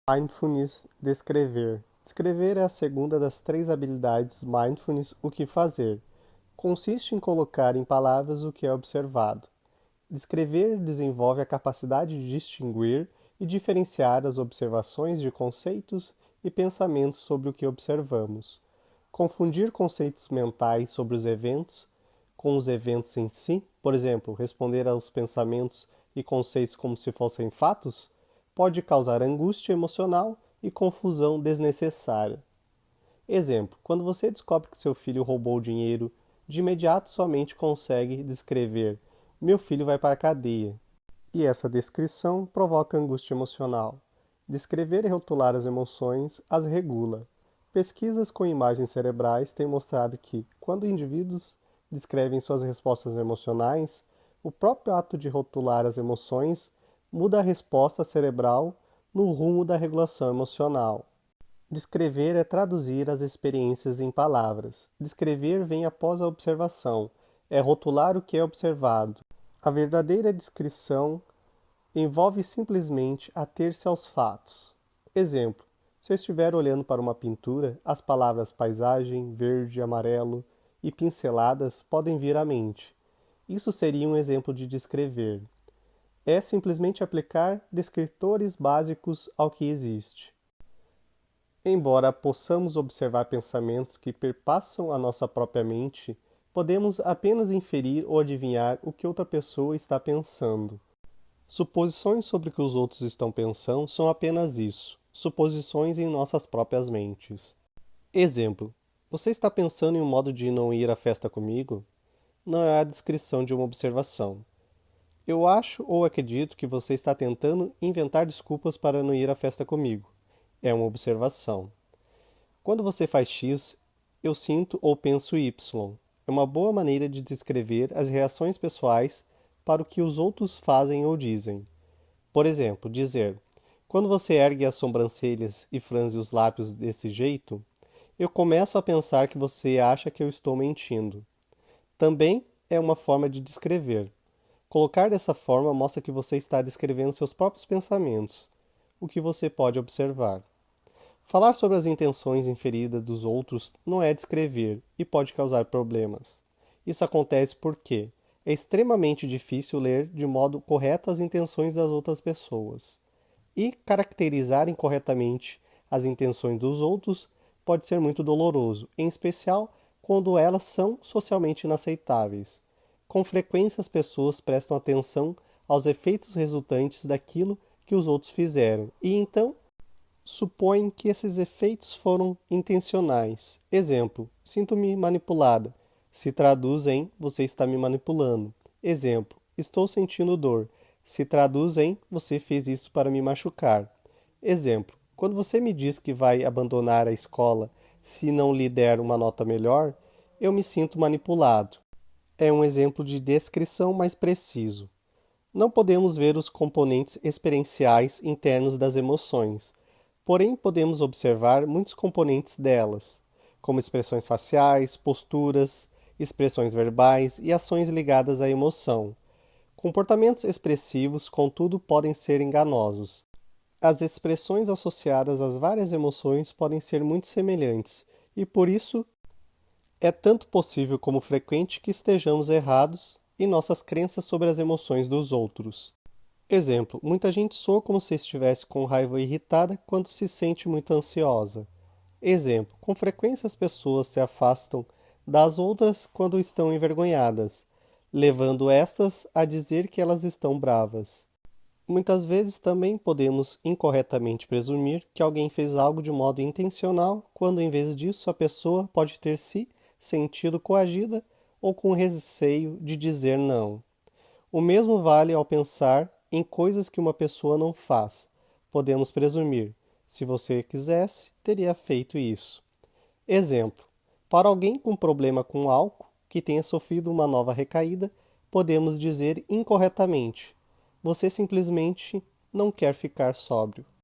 Mindfulness, descrever. Descrever é a segunda das três habilidades mindfulness, o que fazer. Consiste em colocar em palavras o que é observado. Descrever desenvolve a capacidade de distinguir e diferenciar as observações de conceitos e pensamentos sobre o que observamos. Confundir conceitos mentais sobre os eventos com os eventos em si, por exemplo, responder aos pensamentos e conceitos como se fossem fatos, pode causar angústia emocional e confusão desnecessária. Exemplo: quando você descobre que seu filho roubou o dinheiro, de imediato sua mente consegue descrever: meu filho vai para a cadeia. E essa descrição provoca angústia emocional. Descrever e rotular as emoções as regula. Pesquisas com imagens cerebrais têm mostrado que, quando indivíduos descrevem suas respostas emocionais, o próprio ato de rotular as emoções muda a resposta cerebral no rumo da regulação emocional. Descrever é traduzir as experiências em palavras. Descrever vem após a observação, é rotular o que é observado. A verdadeira descrição envolve simplesmente ater-se aos fatos. Exemplo: se eu estiver olhando para uma pintura, as palavras paisagem, verde, amarelo e pinceladas podem vir à mente. Isso seria um exemplo de descrever. É simplesmente aplicar descritores básicos ao que existe. Embora possamos observar pensamentos que perpassam a nossa própria mente, podemos apenas inferir ou adivinhar o que outra pessoa está pensando. Suposições sobre o que os outros estão pensando são apenas isso, suposições em nossas próprias mentes. Exemplo: você está pensando em um modo de não ir à festa comigo? Não é a descrição de uma observação. Eu acho ou acredito que você está tentando inventar desculpas para não ir à festa comigo. É uma observação. Quando você faz X, eu sinto ou penso Y. É uma boa maneira de descrever as reações pessoais para o que os outros fazem ou dizem. Por exemplo, dizer: quando você ergue as sobrancelhas e franze os lábios desse jeito, eu começo a pensar que você acha que eu estou mentindo. Também é uma forma de descrever. Colocar dessa forma mostra que você está descrevendo seus próprios pensamentos, o que você pode observar. Falar sobre as intenções inferidas dos outros não é descrever e pode causar problemas. Isso acontece porque é extremamente difícil ler de modo correto as intenções das outras pessoas. E caracterizar incorretamente as intenções dos outros pode ser muito doloroso, em especial quando elas são socialmente inaceitáveis. Com frequência, as pessoas prestam atenção aos efeitos resultantes daquilo que os outros fizeram e então supõem que esses efeitos foram intencionais. Exemplo: sinto-me manipulada. Se traduz em você está me manipulando. Exemplo: estou sentindo dor. Se traduz em você fez isso para me machucar. Exemplo: quando você me diz que vai abandonar a escola se não lhe der uma nota melhor, eu me sinto manipulado. É um exemplo de descrição mais preciso. Não podemos ver os componentes experienciais internos das emoções, porém podemos observar muitos componentes delas, como expressões faciais, posturas, expressões verbais e ações ligadas à emoção. Comportamentos expressivos, contudo, podem ser enganosos. As expressões associadas às várias emoções podem ser muito semelhantes, e por isso é tanto possível como frequente que estejamos errados em nossas crenças sobre as emoções dos outros. Exemplo: muita gente soa como se estivesse com raiva ou irritada quando se sente muito ansiosa. Exemplo: com frequência as pessoas se afastam das outras quando estão envergonhadas, levando estas a dizer que elas estão bravas. Muitas vezes também podemos incorretamente presumir que alguém fez algo de modo intencional, quando em vez disso a pessoa pode ter se sentido coagida ou com receio de dizer não. O mesmo vale ao pensar em coisas que uma pessoa não faz. Podemos presumir: se você quisesse, teria feito isso. Exemplo: para alguém com problema com álcool, que tenha sofrido uma nova recaída, podemos dizer incorretamente: você simplesmente não quer ficar sóbrio.